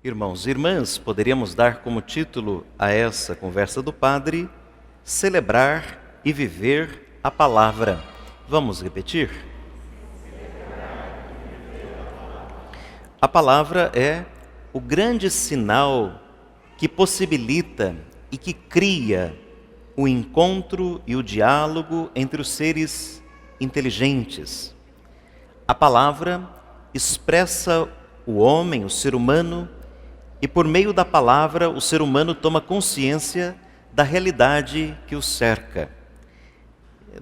Irmãos e irmãs, poderíamos dar como título a essa conversa do Padre: celebrar e viver a palavra. Vamos repetir? A palavra é o grande sinal que possibilita e que cria o encontro e o diálogo entre os seres inteligentes. A palavra expressa o homem, o ser humano, e por meio da palavra o ser humano toma consciência da realidade que o cerca.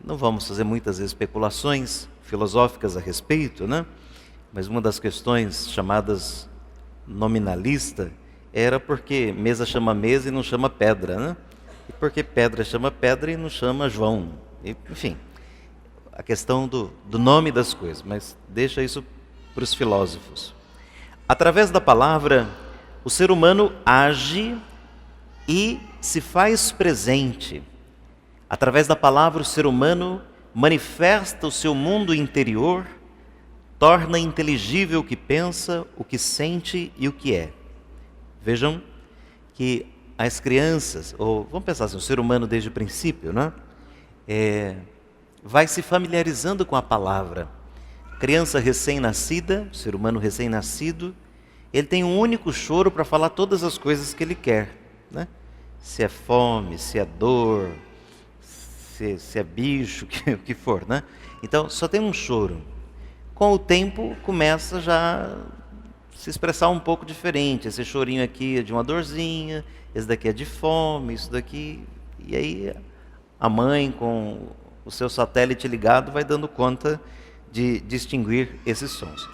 Não vamos fazer muitas especulações filosóficas a respeito, né? Mas uma das questões chamadas nominalista era porque mesa chama mesa e não chama pedra, né? E porque pedra chama pedra e não chama João. Enfim, a questão do nome das coisas, mas deixa isso para os filósofos. Através da palavra, o ser humano age e se faz presente. Através da palavra, o ser humano manifesta o seu mundo interior, torna inteligível o que pensa, o que sente e o que é. Vejam que as crianças, ou vamos pensar assim, o ser humano desde o princípio, né? Vai se familiarizando com a palavra. Criança recém-nascida, ser humano recém-nascido, ele tem um único choro para falar todas as coisas que ele quer, né? Se é fome, se é dor, se é bicho, o que for, né? Então, só tem um choro. Com o tempo, começa já a se expressar um pouco diferente. Esse chorinho aqui é de uma dorzinha, esse daqui é de fome, isso daqui... E aí, a mãe, com o seu satélite ligado, vai dando conta de distinguir esses sons.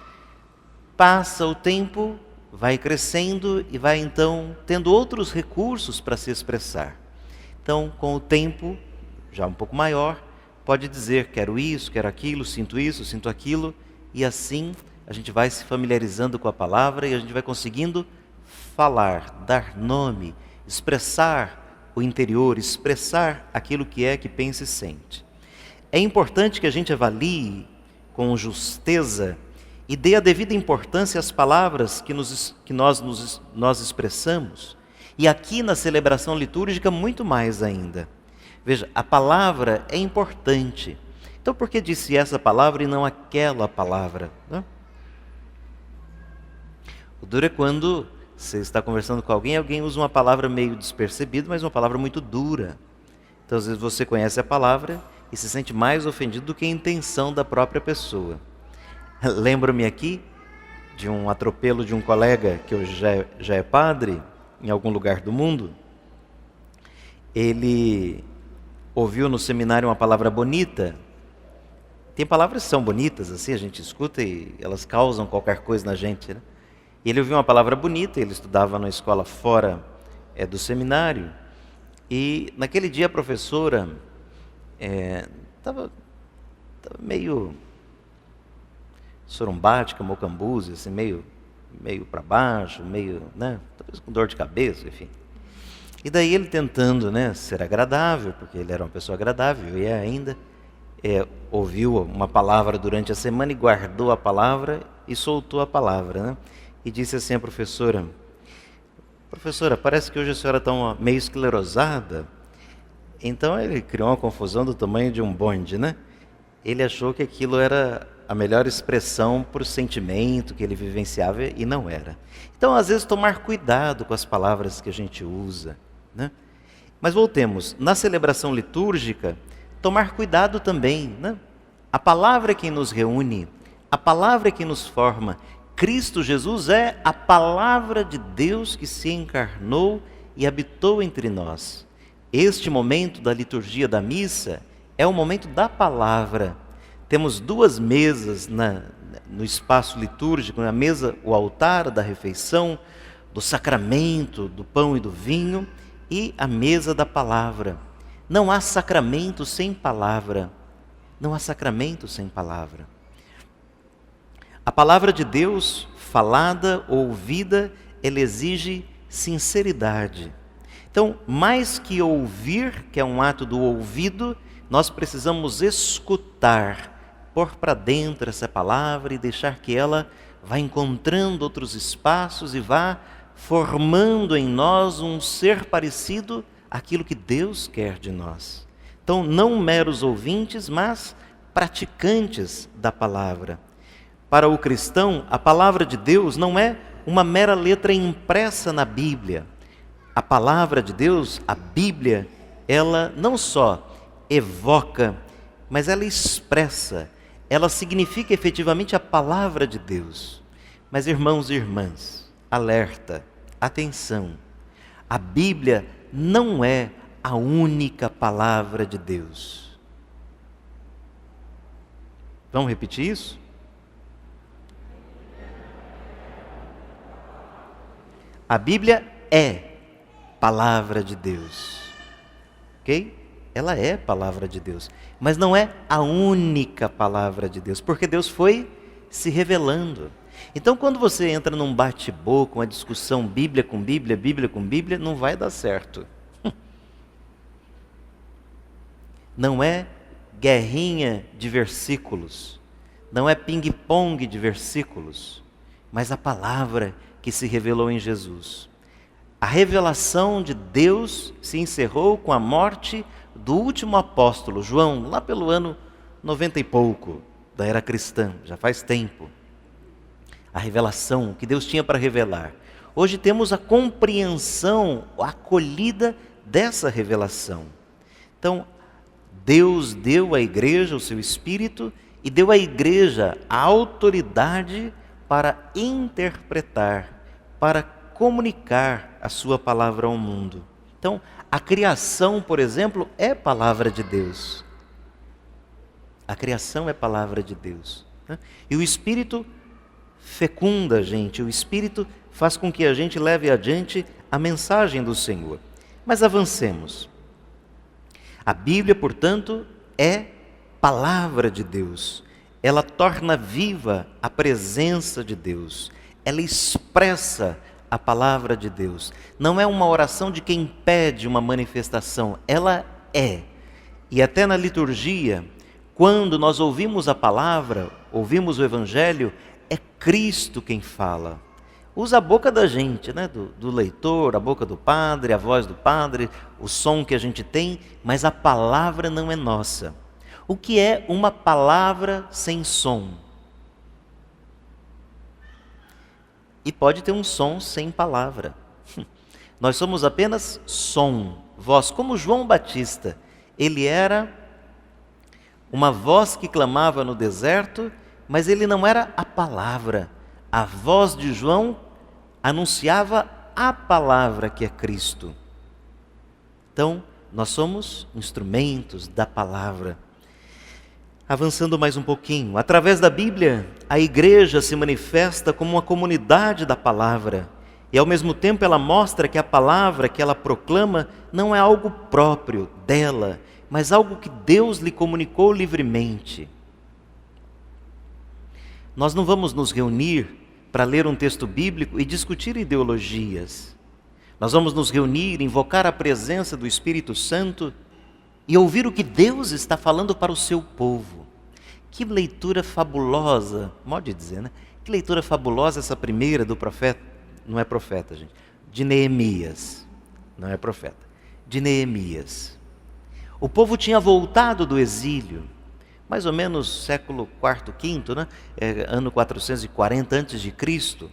Passa o tempo, vai crescendo e vai então tendo outros recursos para se expressar. Então, com o tempo, já um pouco maior, pode dizer: quero isso, quero aquilo, sinto aquilo, e assim a gente vai se familiarizando com a palavra e a gente vai conseguindo falar, dar nome, expressar o interior, expressar aquilo que pensa e sente. É importante que a gente avalie com justeza e dê a devida importância às palavras que nós expressamos. E aqui na celebração litúrgica, muito mais ainda. Veja, a palavra é importante. Então, por que disse essa palavra e não aquela palavra, né? O duro é quando você está conversando com alguém usa uma palavra meio despercebida, mas uma palavra muito dura. Então, às vezes você conhece a palavra e se sente mais ofendido do que a intenção da própria pessoa. Lembro-me aqui de um atropelo de um colega que hoje já é padre, em algum lugar do mundo. Ele ouviu no seminário uma palavra bonita. Tem palavras que são bonitas, assim, a gente escuta e elas causam qualquer coisa na gente, né? E ele ouviu uma palavra bonita, ele estudava numa escola fora do seminário, e naquele dia a professora estava meio sorumbática, mocambúzia, assim, meio para baixo, meio, né, talvez com dor de cabeça, enfim. E daí ele tentando, né, ser agradável, porque ele era uma pessoa agradável, e é ainda, ouviu uma palavra durante a semana e guardou a palavra e soltou a palavra, né? E disse assim à professora: professora, parece que hoje a senhora está meio esclerosada. Então ele criou uma confusão do tamanho de um bonde, né? Ele achou que aquilo era a melhor expressão para o sentimento que ele vivenciava e não era. Então, às vezes, tomar cuidado com as palavras que a gente usa, né? Mas voltemos, na celebração litúrgica, tomar cuidado também, né? A palavra é quem nos reúne, a palavra é quem nos forma. Cristo Jesus é a palavra de Deus que se encarnou e habitou entre nós. Este momento da liturgia da missa é o momento da palavra. Temos duas mesas no espaço litúrgico, na mesa, o altar da refeição, do sacramento, do pão e do vinho, e a mesa da palavra. Não há sacramento sem palavra. Não há sacramento sem palavra. A palavra de Deus, falada ou ouvida, ela exige sinceridade. Então, mais que ouvir, que é um ato do ouvido, nós precisamos escutar, pôr para dentro essa palavra e deixar que ela vá encontrando outros espaços e vá formando em nós um ser parecido àquilo que Deus quer de nós. Então, não meros ouvintes, mas praticantes da palavra. Para o cristão, a palavra de Deus não é uma mera letra impressa na Bíblia. A palavra de Deus, a Bíblia, ela não só evoca, mas ela expressa, ela significa efetivamente a palavra de Deus. Mas, irmãos e irmãs, alerta, atenção, a Bíblia não é a única palavra de Deus. Vamos repetir isso? A Bíblia é palavra de Deus, ok? Ela é palavra de Deus, mas não é a única palavra de Deus, porque Deus foi se revelando. Então, quando você entra num bate-boca, uma discussão Bíblia com Bíblia, Bíblia com Bíblia, não vai dar certo. Não é guerrinha de versículos, não é ping-pong de versículos, mas a palavra que se revelou em Jesus. A revelação de Deus se encerrou com a morte do último apóstolo, João, lá pelo ano 90 e pouco da era cristã, já faz tempo. A revelação que Deus tinha para revelar. Hoje temos a compreensão, a acolhida dessa revelação. Então, Deus deu à igreja o seu Espírito e deu à igreja a autoridade para interpretar, para comunicar a sua palavra ao mundo. Então, a criação, por exemplo, é palavra de Deus. A criação é palavra de Deus. E o Espírito fecunda a gente, o Espírito faz com que a gente leve adiante a mensagem do Senhor. Mas avancemos. A Bíblia, portanto, é palavra de Deus. Ela torna viva a presença de Deus. Ela expressa a palavra de Deus. Não é uma oração de quem pede uma manifestação, ela é. E até na liturgia, quando nós ouvimos a palavra, ouvimos o Evangelho, é Cristo quem fala. Usa a boca da gente, né? do leitor, a boca do padre, a voz do padre, o som que a gente tem, mas a palavra não é nossa. O que é uma palavra sem som? E pode ter um som sem palavra. Nós somos apenas som, voz, como João Batista. Ele era uma voz que clamava no deserto, mas ele não era a palavra. A voz de João anunciava a palavra que é Cristo. Então, nós somos instrumentos da palavra. Avançando mais um pouquinho, através da Bíblia, a igreja se manifesta como uma comunidade da palavra. E ao mesmo tempo ela mostra que a palavra que ela proclama não é algo próprio dela, mas algo que Deus lhe comunicou livremente. Nós não vamos nos reunir para ler um texto bíblico e discutir ideologias. Nós vamos nos reunir, invocar a presença do Espírito Santo e ouvir o que Deus está falando para o seu povo. Que leitura fabulosa, modo de dizer, né? Que leitura fabulosa essa primeira do profeta, não é profeta, gente, de Neemias, não é profeta, de Neemias. O povo tinha voltado do exílio, mais ou menos século IV, V, né? Ano 440 a.C.,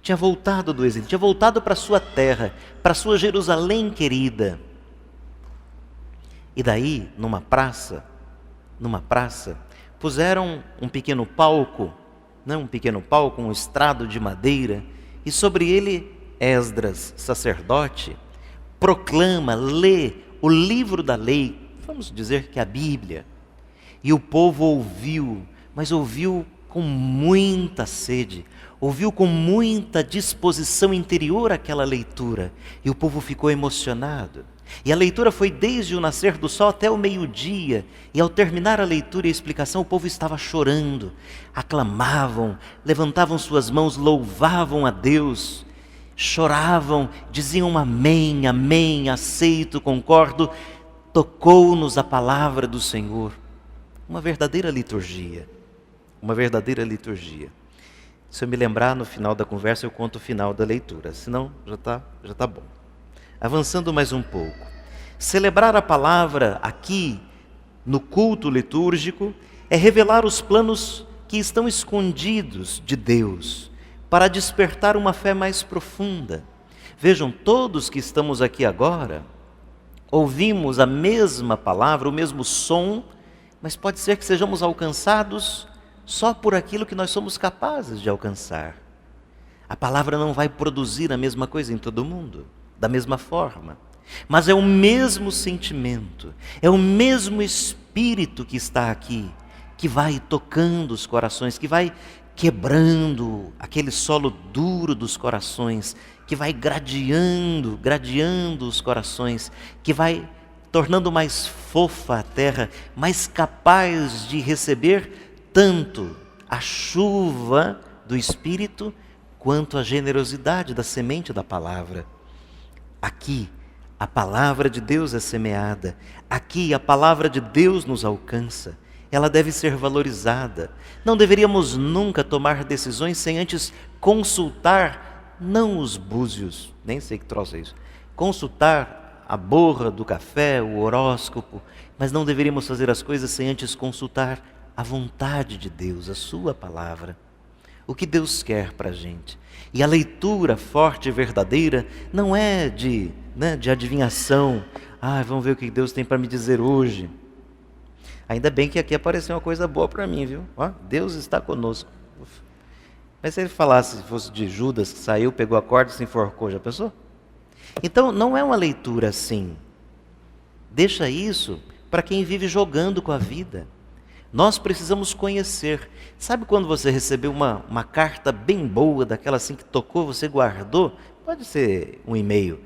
tinha voltado do exílio, tinha voltado para a sua terra, para a sua Jerusalém querida. E daí, numa praça, puseram um pequeno palco, um estrado de madeira, e sobre ele Esdras, sacerdote, proclama, lê o livro da lei, vamos dizer que a Bíblia. E o povo ouviu, mas ouviu com muita sede, ouviu com muita disposição interior aquela leitura, e o povo ficou emocionado. E a leitura foi desde o nascer do sol até o meio-dia, e ao terminar a leitura e a explicação, o povo estava chorando, aclamavam, levantavam suas mãos, louvavam a Deus, choravam, diziam amém, amém, aceito, concordo. Tocou-nos a palavra do Senhor. Uma verdadeira liturgia, uma verdadeira liturgia. Se eu me lembrar, no final da conversa, eu conto o final da leitura. Senão, já tá bom. Avançando mais um pouco. Celebrar a palavra aqui, no culto litúrgico, é revelar os planos que estão escondidos de Deus, para despertar uma fé mais profunda. Vejam, todos que estamos aqui agora, ouvimos a mesma palavra, o mesmo som, mas pode ser que sejamos alcançados só por aquilo que nós somos capazes de alcançar. A palavra não vai produzir a mesma coisa em todo mundo, da mesma forma. Mas é o mesmo sentimento, é o mesmo Espírito que está aqui, que vai tocando os corações, que vai quebrando aquele solo duro dos corações, que vai gradeando os corações, que vai tornando mais fofa a terra, mais capaz de receber tanto a chuva do Espírito, quanto a generosidade da semente da palavra. Aqui, a palavra de Deus é semeada. Aqui, a palavra de Deus nos alcança. Ela deve ser valorizada. Não deveríamos nunca tomar decisões sem antes consultar, não os búzios, nem sei que troço é isso, consultar a borra do café, o horóscopo, mas não deveríamos fazer as coisas sem antes consultar a vontade de Deus, a sua palavra. O que Deus quer para a gente. E a leitura forte e verdadeira não é de adivinhação. Vamos ver o que Deus tem para me dizer hoje. Ainda bem que aqui apareceu uma coisa boa para mim, viu? Deus está conosco. Mas se ele falasse, se fosse de Judas, que saiu, pegou a corda e se enforcou, já pensou? Então, não é uma leitura assim. Deixa isso para quem vive jogando com a vida. Nós precisamos conhecer. Sabe quando você recebeu uma carta bem boa, daquela assim que tocou, você guardou? Pode ser um e-mail.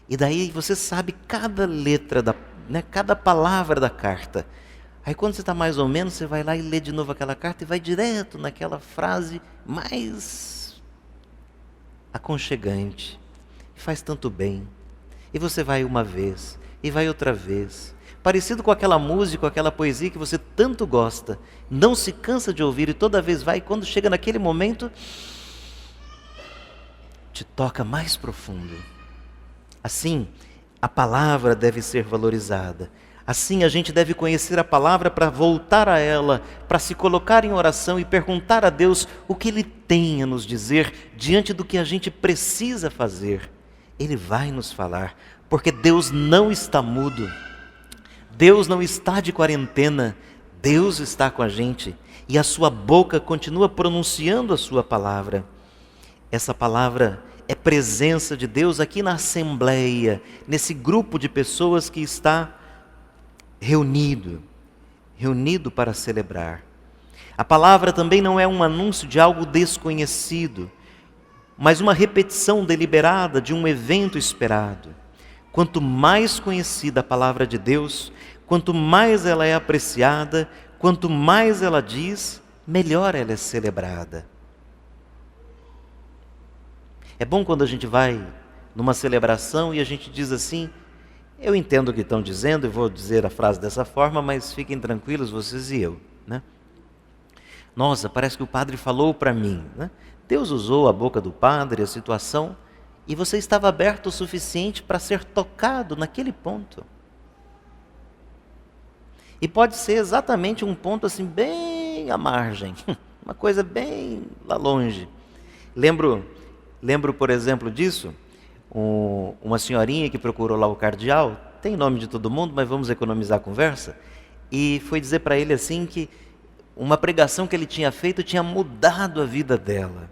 E daí você sabe cada letra, cada palavra da carta. Aí quando você está mais ou menos, você vai lá e lê de novo aquela carta e vai direto naquela frase mais aconchegante. E faz tanto bem. E você vai uma vez, e vai outra vez. Parecido com aquela música, com aquela poesia que você tanto gosta. Não se cansa de ouvir e toda vez vai. E quando chega naquele momento, te toca mais profundo. Assim, a palavra deve ser valorizada. Assim, a gente deve conhecer a palavra para voltar a ela, para se colocar em oração e perguntar a Deus o que Ele tem a nos dizer diante do que a gente precisa fazer. Ele vai nos falar, porque Deus não está mudo. Deus não está de quarentena. Deus está com a gente e a sua boca continua pronunciando a sua palavra. Essa palavra é presença de Deus aqui na assembleia, nesse grupo de pessoas que está reunido para celebrar. A palavra também não é um anúncio de algo desconhecido, mas uma repetição deliberada de um evento esperado. Quanto mais conhecida a palavra de Deus, quanto mais ela é apreciada, quanto mais ela diz, melhor ela é celebrada. É bom quando a gente vai numa celebração e a gente diz assim: eu entendo o que estão dizendo e vou dizer a frase dessa forma, mas fiquem tranquilos, vocês e eu. Nossa, parece que o padre falou para mim. Deus usou a boca do padre, a situação, e você estava aberto o suficiente para ser tocado naquele ponto. E pode ser exatamente um ponto assim, bem à margem, uma coisa bem lá longe. Lembro, por exemplo, disso, uma senhorinha que procurou lá o cardeal, tem nome de todo mundo, mas vamos economizar a conversa, e foi dizer para ele assim que uma pregação que ele tinha feito tinha mudado a vida dela.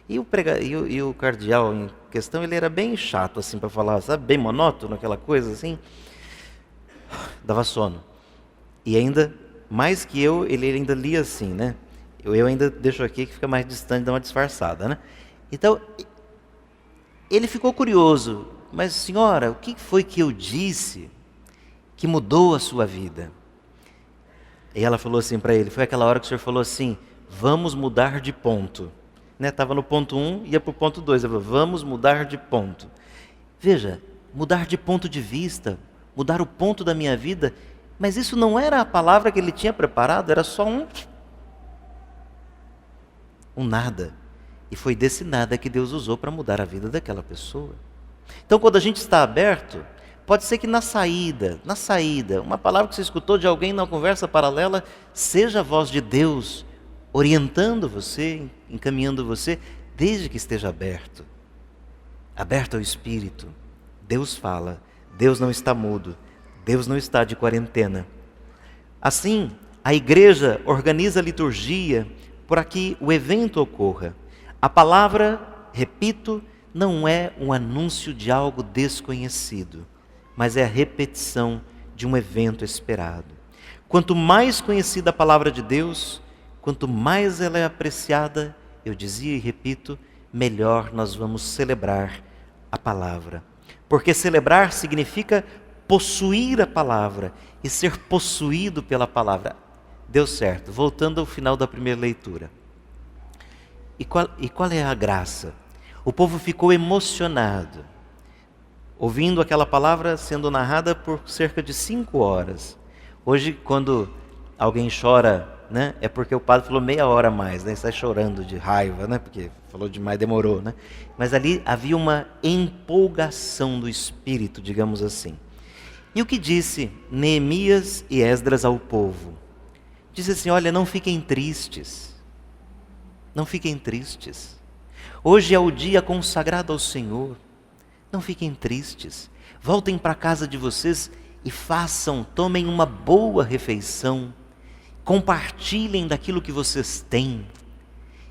E o cardeal em questão, ele era bem chato assim para falar, sabe, bem monótono, aquela coisa assim, dava sono. E ainda, mais que eu, ele ainda lia assim, eu ainda deixo aqui que fica mais distante, dá uma disfarçada, Então, ele ficou curioso, mas senhora, o que foi que eu disse que mudou a sua vida? E ela falou assim para ele, foi aquela hora que o senhor falou assim, vamos mudar de ponto. Estava no ponto 1, ia para o ponto 2, ele falou, vamos mudar de ponto. Veja, mudar de ponto de vista, mudar o ponto da minha vida, mas isso não era a palavra que ele tinha preparado, era só um nada. E foi desse nada que Deus usou para mudar a vida daquela pessoa. Então, quando a gente está aberto, pode ser que na saída, uma palavra que você escutou de alguém na conversa paralela, seja a voz de Deus orientando você, encaminhando você, desde que esteja aberto ao Espírito. Deus fala, Deus não está mudo, Deus não está de quarentena. Assim, a igreja organiza a liturgia para que o evento ocorra. A palavra, repito, não é um anúncio de algo desconhecido, mas é a repetição de um evento esperado. Quanto mais conhecida a palavra de Deus, quanto mais ela é apreciada, eu dizia e repito, melhor nós vamos celebrar a palavra. Porque celebrar significa possuir a palavra e ser possuído pela palavra. Deu certo. Voltando ao final da primeira leitura. E qual é a graça? O povo ficou emocionado, ouvindo aquela palavra sendo narrada por cerca de 5 horas. Hoje, quando alguém chora, né, é porque o padre falou meia hora a mais, né, está chorando de raiva, né, porque falou demais, demorou, né? Mas ali havia uma empolgação do espírito, digamos assim. E o que disse Neemias e Esdras ao povo? Disse assim: olha, não fiquem tristes. Não fiquem tristes. Hoje é o dia consagrado ao Senhor. Não fiquem tristes. Voltem para a casa de vocês e tomem uma boa refeição. Compartilhem daquilo que vocês têm.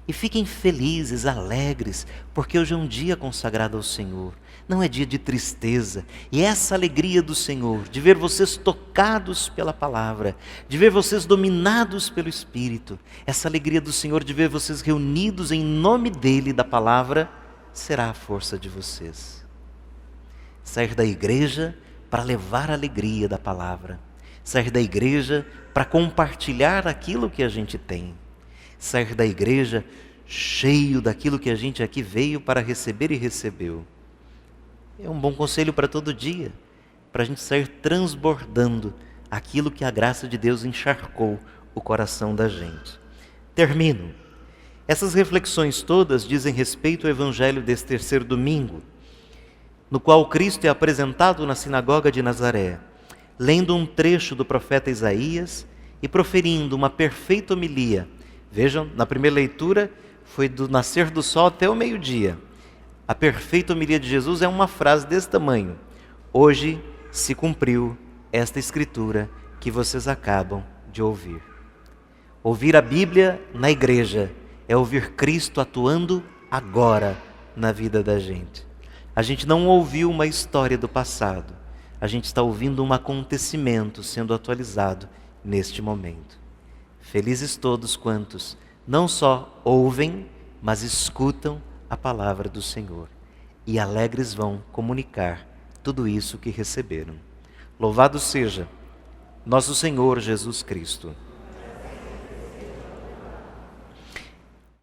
E fiquem felizes, alegres, porque hoje é um dia consagrado ao Senhor. Não é dia de tristeza. E essa alegria do Senhor, de ver vocês tocados pela palavra, de ver vocês dominados pelo Espírito, essa alegria do Senhor de ver vocês reunidos em nome dEle, da palavra, será a força de vocês. Sair da igreja para levar a alegria da palavra. Sair da igreja para compartilhar aquilo que a gente tem. Sair da igreja cheio daquilo que a gente aqui veio para receber e recebeu. É um bom conselho para todo dia, para a gente sair transbordando aquilo que a graça de Deus encharcou o coração da gente. Termino. Essas reflexões todas dizem respeito ao evangelho desse terceiro domingo, no qual Cristo é apresentado na sinagoga de Nazaré, lendo um trecho do profeta Isaías e proferindo uma perfeita homilia. Vejam, na primeira leitura foi do nascer do sol até o meio-dia. A perfeita homilia de Jesus é uma frase desse tamanho. Hoje se cumpriu esta escritura que vocês acabam de ouvir. Ouvir a Bíblia na igreja é ouvir Cristo atuando agora na vida da gente. A gente não ouviu uma história do passado. A gente está ouvindo um acontecimento sendo atualizado neste momento. Felizes todos quantos não só ouvem, mas escutam a palavra do Senhor. E alegres vão comunicar tudo isso que receberam. Louvado seja nosso Senhor Jesus Cristo.